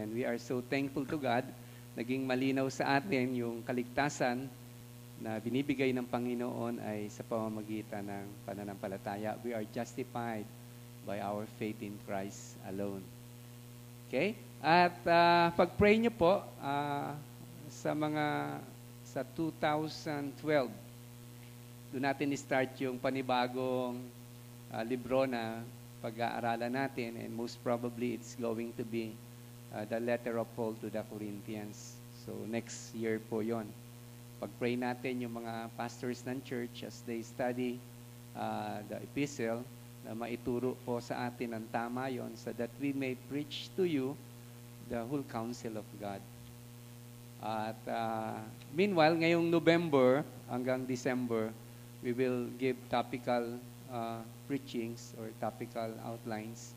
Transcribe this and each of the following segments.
And we are so thankful to God. Naging malinaw sa atin yung kaligtasan na binibigay ng Panginoon ay sa pamamagitan ng pananampalataya. We are justified by our faith in Christ alone. Okay? At pag-pray nyo po sa 2012, doon natin start yung panibagong libro na pag-aaralan natin, and most probably it's going to be the letter of Paul to the Corinthians. So next year po yon. Pag-pray natin yung mga pastors ng church as they study the epistle, na maituro po sa atin ang tama yon, so that we may preach to you the whole counsel of God. At meanwhile, ngayong November hanggang December, we will give topical preachings or topical outlines.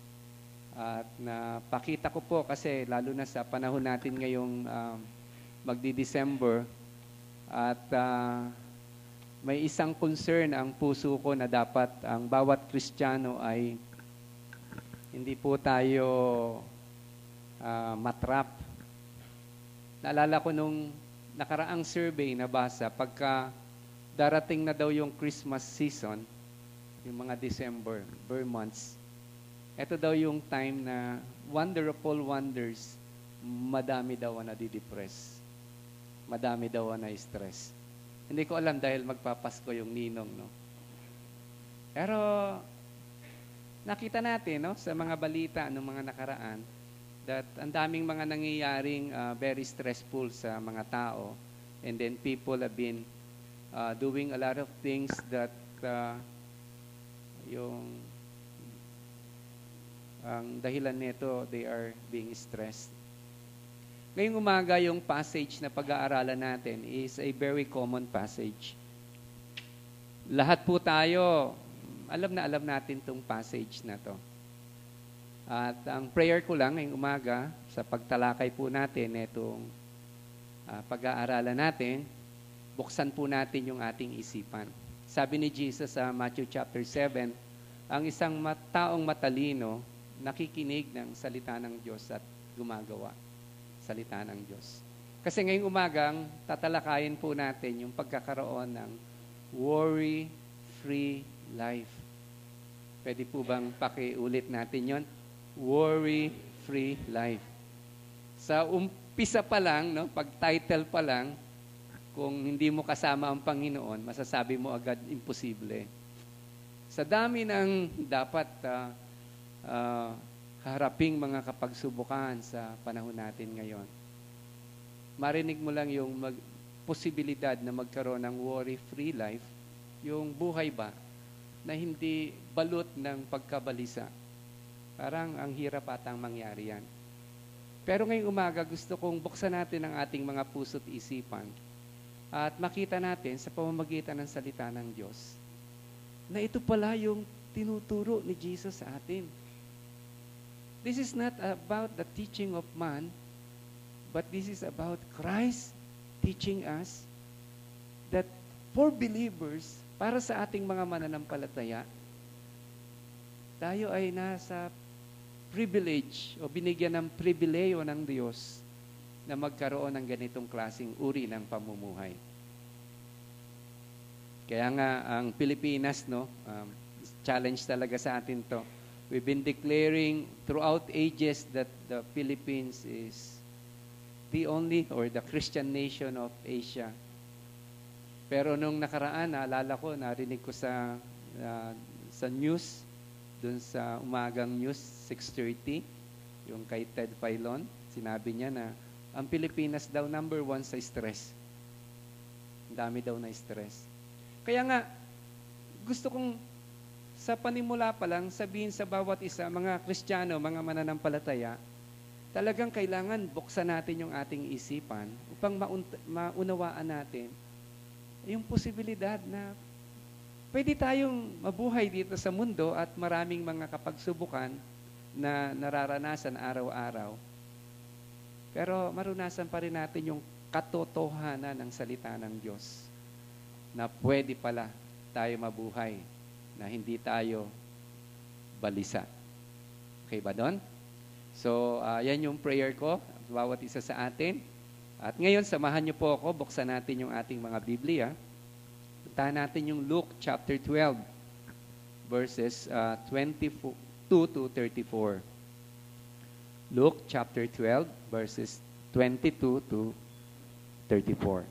At napakita ko po kasi lalo na sa panahon natin ngayong magdi-December, at may isang concern ang puso ko na dapat ang bawat Kristiyano ay hindi po tayo matrap. Naalala ko nung nakaraang survey na basa, pagka darating na daw yung Christmas season, yung mga December months, ito daw yung time na wonderful wonders, madami daw ang nadidepress. Madami daw ang na-stress. Hindi ko alam dahil magpapasko yung ninong, no? Pero nakita natin, no, sa mga balita ng mga nakaraan, that ang daming mga nangyayaring very stressful sa mga tao, and then people have been doing a lot of things that ang dahilan nito, they are being stressed. Ngayong umaga, yung passage na pag-aaralan natin is a very common passage. Lahat po tayo, alam natin itong passage na to. At ang prayer ko lang ngayong umaga, sa pagtalakay po natin itong pag-aaralan natin, buksan po natin yung ating isipan. Sabi ni Jesus sa Matthew chapter 7, ang isang taong matalino, nakikinig ng salita ng Diyos at gumagawa salita ng Diyos. Kasi ngayong umagang, tatalakayin po natin yung pagkakaroon ng worry-free life. Pwede po bang pakiulit natin yon? Worry-free life. Sa umpisa pa lang, no, pag-title pa lang, kung hindi mo kasama ang Panginoon, masasabi mo agad imposible. Sa dami ng dapat haraping mga kapagsubukan sa panahon natin ngayon, marinig mo lang yung posibilidad na magkaroon ng worry-free life, yung buhay ba na hindi balot ng pagkabalisa. Parang ang hirap atang mangyari yan. Pero ngayong umaga, gusto kong buksan natin ang ating mga puso't isipan at makita natin sa pamamagitan ng salita ng Diyos na ito pala yung tinuturo ni Jesus sa atin. This is not about the teaching of man, but this is about Christ teaching us that for believers, para sa ating mga mananampalataya, tayo ay nasa privilege o binigyan ng pribileyo ng Diyos na magkaroon ng ganitong klaseng uri ng pamumuhay. Kaya nga ang Pilipinas, no, challenge talaga sa atin to. We've been declaring throughout ages that the Philippines is the only or the Christian nation of Asia. Pero nung nakaraan, naalala ko, narinig ko sa news, dun sa umagang news, 6:30, yung kay Ted Filon, sinabi niya na ang Pilipinas daw number 1 sa stress. Ang dami daw na stress. Kaya nga, gusto kong sa panimula pa lang sabihin sa bawat isa, mga Kristiyano, mga mananampalataya, talagang kailangan buksan natin yung ating isipan upang maunawaan natin yung posibilidad na pwede tayong mabuhay dito sa mundo at maraming mga kapagsubukan na nararanasan araw-araw. Pero marunasan pa rin natin yung katotohanan ng salita ng Diyos na pwede pala tayo mabuhay na hindi tayo balisa. Okay ba doon? So, yan yung prayer ko. bawat isa sa atin. At ngayon, samahan niyo po ako, buksan natin yung ating mga Biblia. Puntahan natin yung Luke chapter 12, verses 22 to 34. Luke chapter 12, verses 22 to 34.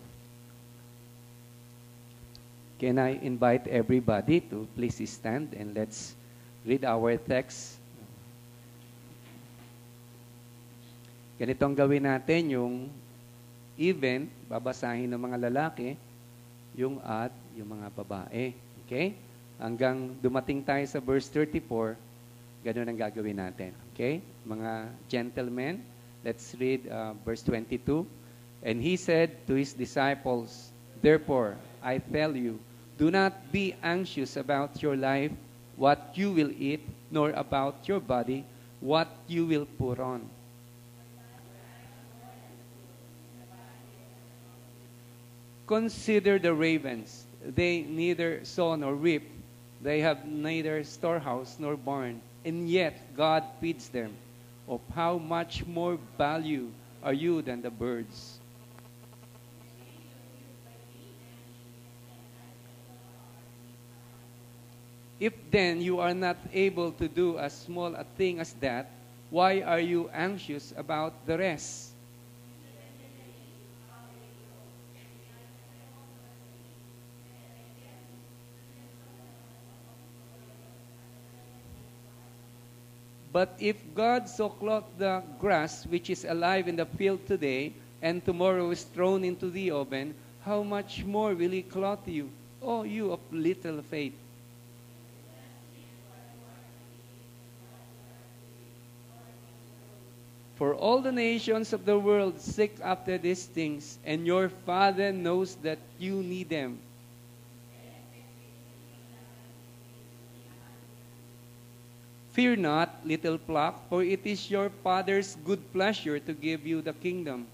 Can I invite everybody to please stand and let's read our text. Ganito ang gawin natin, yung even, babasahin ng mga lalaki, yung at, yung mga babae. Okay? Hanggang dumating tayo sa verse 34, ganun ang gagawin natin. Okay? Mga gentlemen, let's read verse 22. And he said to his disciples, therefore, I tell you, do not be anxious about your life, what you will eat, nor about your body, what you will put on. Consider the ravens. They neither sow nor reap. They have neither storehouse nor barn, and yet God feeds them. Of how much more value are you than the birds? If then you are not able to do as small a thing as that, why are you anxious about the rest? But if God so clothe the grass which is alive in the field today, and tomorrow is thrown into the oven, how much more will He clothe you, O you of little faith? For all the nations of the world seek after these things, and your Father knows that you need them. Fear not, little flock, for it is your Father's good pleasure to give you the kingdom.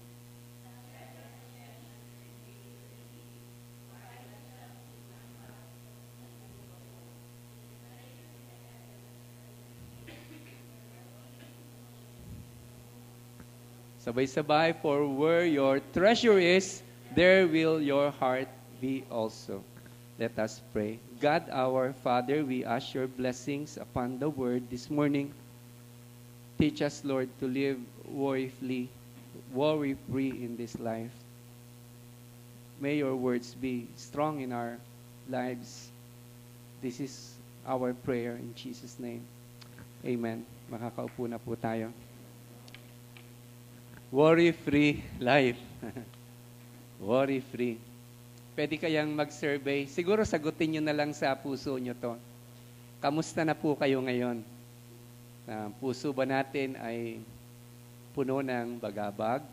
Sabay-sabay, for where your treasure is, there will your heart be also. Let us pray. God, our Father, we ask your blessings upon the word this morning. Teach us, Lord, to live worry-free in this life. May your words be strong in our lives. This is our prayer in Jesus' name. Amen. Makakaupo na po tayo. Worry-free life. Worry-free. Pwede kayang mag-survey. Siguro sagutin nyo na lang sa puso nyo to. Kamusta na po kayo ngayon? Puso ba natin ay puno ng bagabag?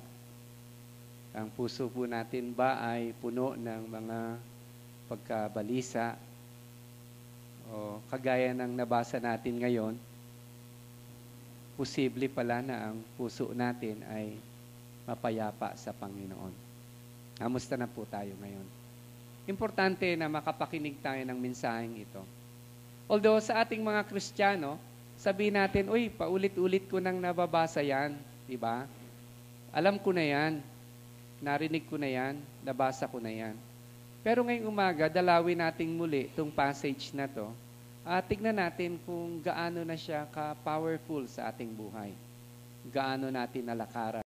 Ang puso po natin ba ay puno ng mga pagkabalisa? O kagaya ng nabasa natin ngayon, posible pala na ang puso natin ay mapayapa sa Panginoon. Kamusta na po tayo ngayon? Importante na makapakinig tayo ng mensaheng ito. Although sa ating mga Kristiyano, sabihin natin, uy, paulit-ulit ko nang nababasa yan. Diba? Alam ko na yan. Narinig ko na yan. Nabasa ko na yan. Pero ngayong umaga, dalawin nating muli itong passage na to. Tignan natin kung gaano na siya ka-powerful sa ating buhay. Gaano natin nalakaran.